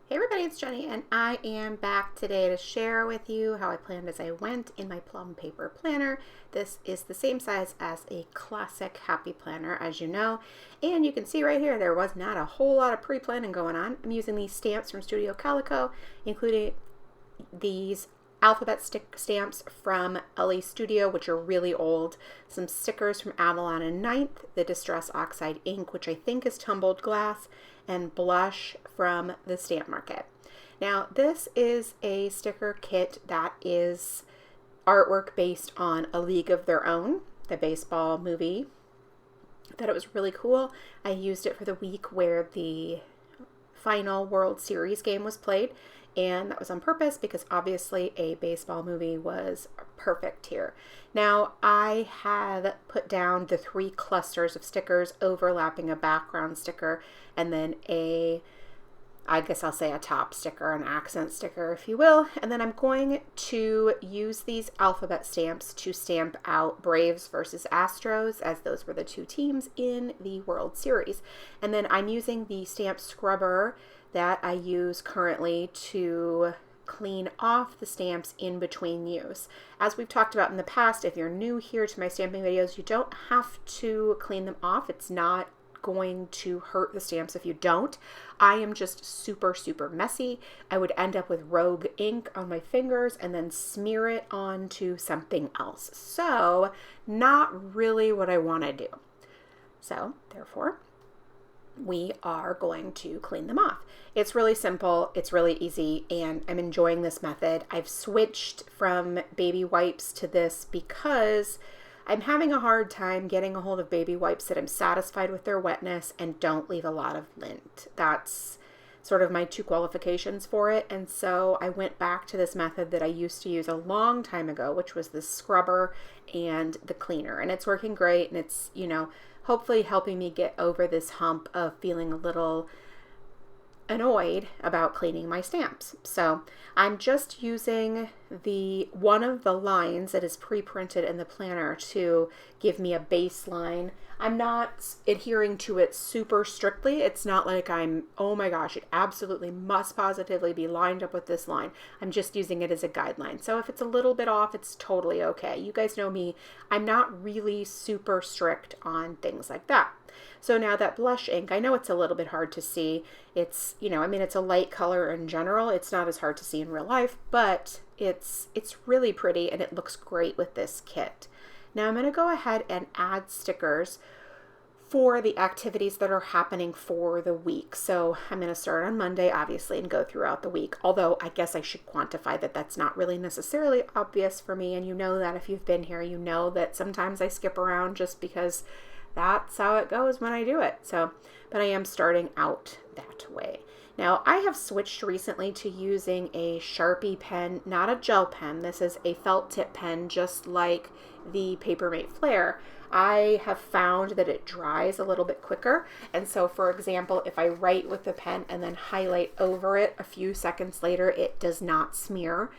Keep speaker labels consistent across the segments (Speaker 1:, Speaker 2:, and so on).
Speaker 1: Hey everybody, it's Jenny, and I am back today to share with you how I planned as I went in my Plum paper planner. This is the same size as a classic happy planner, as you know, and you can see right here there was not a whole lot of pre-planning going on. I'm using these stamps from Studio Calico, including these alphabet stick stamps from LA Studio, which are really old, some stickers from Avalon and Ninth, the Distress Oxide ink, which I think is tumbled glass, and blush from the Stamp Market. Now, this is a sticker kit that is artwork based on A League of Their Own, the baseball movie. I thought it was really cool. I used it for the week where the final World Series game was played, and that was on purpose because obviously a baseball movie was perfect here. Now, I have put down the 3 clusters of stickers overlapping a background sticker and then I guess I'll say a top sticker, an accent sticker, if you will. And then I'm going to use these alphabet stamps to stamp out Braves versus Astros, as those were the 2 teams in the World Series. And then I'm using the stamp scrubber that I use currently to clean off the stamps in between use. As we've talked about in the past, if you're new here to my stamping videos, you don't have to clean them off. It's not going to hurt the stamps if you don't. I am just super messy. I would end up with rogue ink on my fingers and then smear it onto something else. So not really what I want to do. So therefore, we are going to clean them off. It's really simple, it's really easy, and I'm enjoying this method. I've switched from baby wipes to this because I'm having a hard time getting a hold of baby wipes that I'm satisfied with their wetness and don't leave a lot of lint. That's sort of my 2 qualifications for it. And so I went back to this method that I used to use a long time ago, which was the scrubber and the cleaner. And it's working great, and it's, hopefully helping me get over this hump of feeling a little annoyed about cleaning my stamps. So I'm just using one of the lines that is pre-printed in the planner to give me a baseline. I'm not adhering to it super strictly. It's not like I'm, oh my gosh, it absolutely must positively be lined up with this line. I'm just using it as a guideline. So if it's a little bit off, it's totally okay. You guys know me. I'm not really super strict on things like that. So now that blush ink, I know it's a little bit hard to see. It's, it's a light color in general. It's not as hard to see in real life, but it's really pretty and it looks great with this kit. Now I'm going to go ahead and add stickers for the activities that are happening for the week. So I'm going to start on Monday, obviously, and go throughout the week. Although I guess I should quantify that that's not really necessarily obvious for me. And you know that if you've been here, you know that sometimes I skip around just because that's how it goes when I do it. So, but I am starting out that way. Now, I have switched recently to using a Sharpie pen, not a gel pen. This is a felt tip pen, just like the Papermate Flare. I have found that it dries a little bit quicker. And so, for example, if I write with the pen and then highlight over it a few seconds later, it does not smear.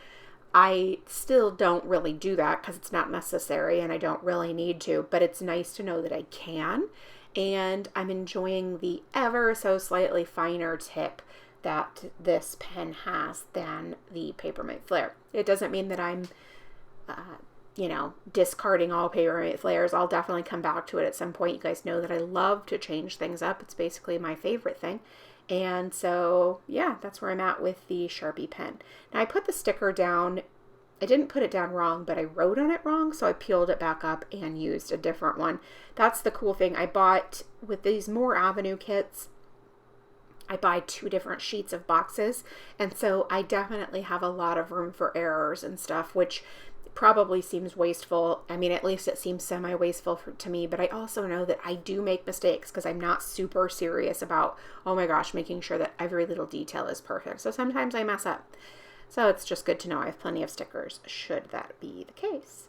Speaker 1: I still don't really do that because it's not necessary and I don't really need to, but it's nice to know that I can. And I'm enjoying the ever so slightly finer tip that this pen has than the Papermate Flare. It doesn't mean that I'm, discarding all Papermate Flares. I'll definitely come back to it at some point. You guys know that I love to change things up. It's basically my favorite thing. And so, yeah, that's where I'm at with the Sharpie pen. Now, I put the sticker down. I didn't put it down wrong, but I wrote on it wrong, so I peeled it back up and used a different one. That's the cool thing. I bought, with these More Avenue kits, I buy 2 different sheets of boxes, and so I definitely have a lot of room for errors and stuff, which probably seems wasteful. I mean, at least it seems semi-wasteful to me, but I also know that I do make mistakes because I'm not super serious about, oh my gosh, making sure that every little detail is perfect. So sometimes I mess up. So it's just good to know I have plenty of stickers should that be the case.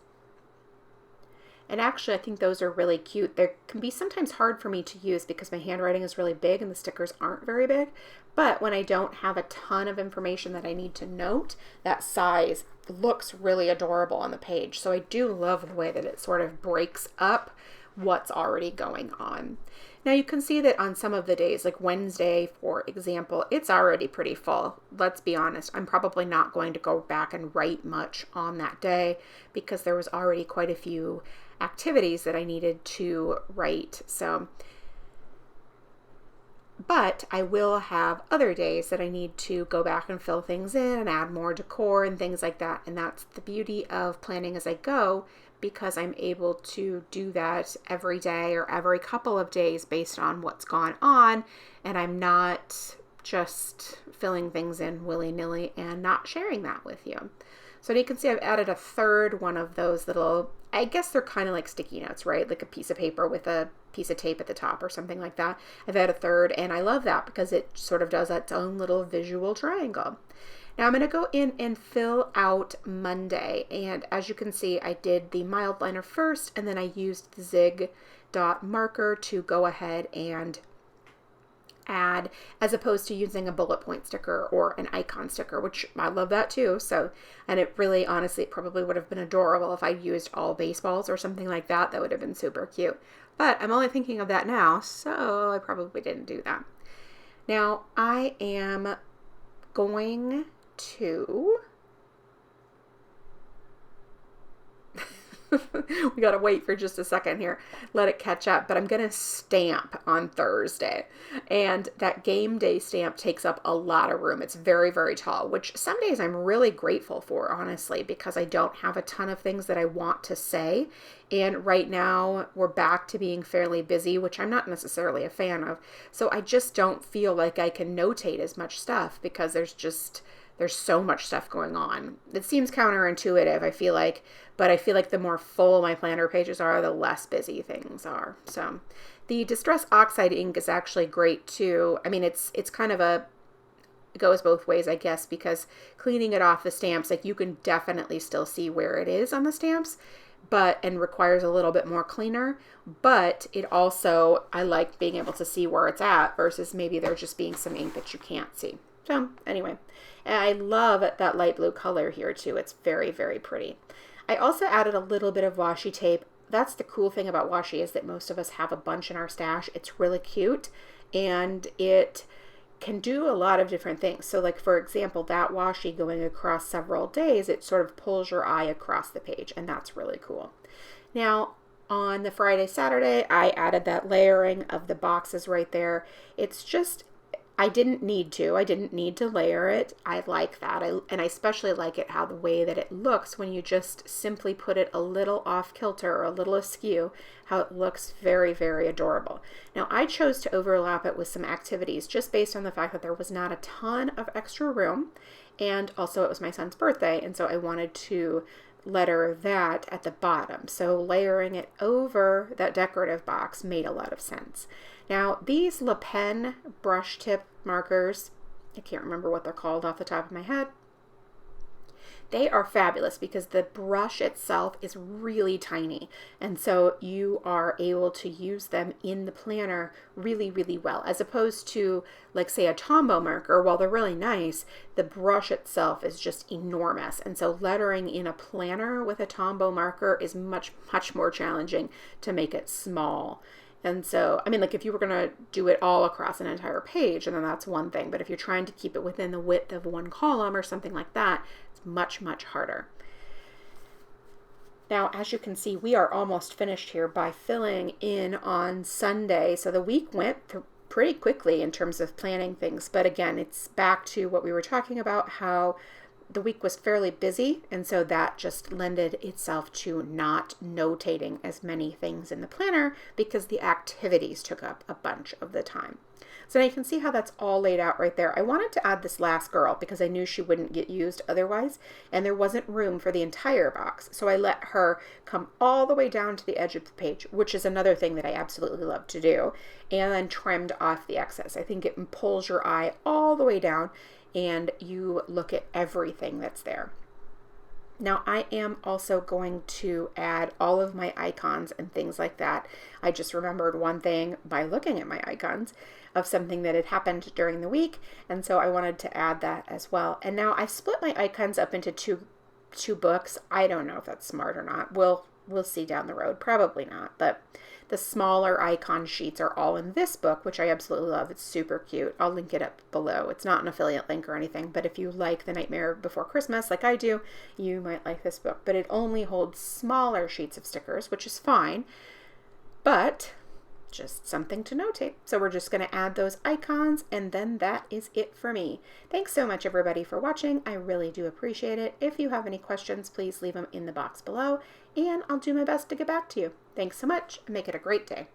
Speaker 1: And actually, I think those are really cute. They can be sometimes hard for me to use because my handwriting is really big and the stickers aren't very big. But when I don't have a ton of information that I need to note, that size looks really adorable on the page. So I do love the way that it sort of breaks up what's already going on. Now you can see that on some of the days, like Wednesday, for example, it's already pretty full. Let's be honest, I'm probably not going to go back and write much on that day because there was already quite a few activities that I needed to write. But I will have other days that I need to go back and fill things in and add more decor and things like that. And that's the beauty of planning as I go, because I'm able to do that every day or every couple of days based on what's gone on. And I'm not just filling things in willy-nilly and not sharing that with you. So you can see I've added a third one of those little, I guess they're kind of like sticky notes, right? Like a piece of paper with a piece of tape at the top or something like that. I've added a third, and I love that because it sort of does its own little visual triangle. Now I'm going to go in and fill out Monday. And as you can see, I did the mild liner first, and then I used the zig dot marker to go ahead and add, as opposed to using a bullet point sticker or an icon sticker, which I love that too. So, and it really, honestly, it probably would have been adorable if I used all baseballs or something like that. That would have been super cute. But I'm only thinking of that now, so I probably didn't do that. Now I am going to we gotta wait for just a second here, let it catch up, but I'm gonna stamp on Thursday, and that game day stamp takes up a lot of room. It's very, very tall, which some days I'm really grateful for, honestly, because I don't have a ton of things that I want to say, and right now we're back to being fairly busy, which I'm not necessarily a fan of, so I just don't feel like I can notate as much stuff because there's so much stuff going on. It seems counterintuitive, I feel like, but I feel like the more full my planner pages are, the less busy things are. So the Distress Oxide ink is actually great too. I mean, it's kind of it goes both ways, I guess, because cleaning it off the stamps, like you can definitely still see where it is on the stamps, and requires a little bit more cleaner, but it also, I like being able to see where it's at versus maybe there just being some ink that you can't see. So anyway, I love that light blue color here too. It's very, very pretty. I also added a little bit of washi tape. That's the cool thing about washi, is that most of us have a bunch in our stash. It's really cute, and it can do a lot of different things. So like, for example, that washi going across several days, it sort of pulls your eye across the page, and that's really cool. Now, on the Friday, Saturday, I added that layering of the boxes right there. It's just, I didn't need to layer it. I like that. And I especially like it how the way that it looks when you just simply put it a little off kilter or a little askew, how it looks very, very adorable. Now I chose to overlap it with some activities just based on the fact that there was not a ton of extra room, and also it was my son's birthday, and so I wanted to letter that at the bottom. So layering it over that decorative box made a lot of sense. Now these Le Pen brush tip markers, I can't remember what they're called off the top of my head. They are fabulous because the brush itself is really tiny, and so you are able to use them in the planner really, really well, as opposed to, like, say, a Tombow marker. While they're really nice, the brush itself is just enormous, and so lettering in a planner with a Tombow marker is much, much more challenging to make it small. And so, I mean, like, if you were going to do it all across an entire page, and then that's one thing, but if you're trying to keep it within the width of one column or something like that, it's much, much harder. Now, as you can see, we are almost finished here by filling in on Sunday. So the week went pretty quickly in terms of planning things, but again, it's back to what we were talking about, how the week was fairly busy, and so that just lended itself to not notating as many things in the planner because the activities took up a bunch of the time. So now you can see how that's all laid out right there. I wanted to add this last girl because I knew she wouldn't get used otherwise, and there wasn't room for the entire box. So I let her come all the way down to the edge of the page, which is another thing that I absolutely love to do, and then trimmed off the excess. I think it pulls your eye all the way down, and you look at everything that's there. Now I am also going to add all of my icons and things like that. I just remembered one thing by looking at my icons of something that had happened during the week, and so I wanted to add that as well. And now I've split my icons up into two books. I don't know if that's smart or not. We'll we'll see down the road. Probably not, but the smaller icon sheets are all in this book, which I absolutely love. It's super cute. I'll link it up below. It's not an affiliate link or anything, but if you like The Nightmare Before Christmas like I do, you might like this book. But it only holds smaller sheets of stickers, which is fine, but just something to notate. So we're just going to add those icons, and then that is it for me. Thanks so much, everybody, for watching. I really do appreciate it. If you have any questions, please leave them in the box below, and I'll do my best to get back to you. Thanks so much, and make it a great day.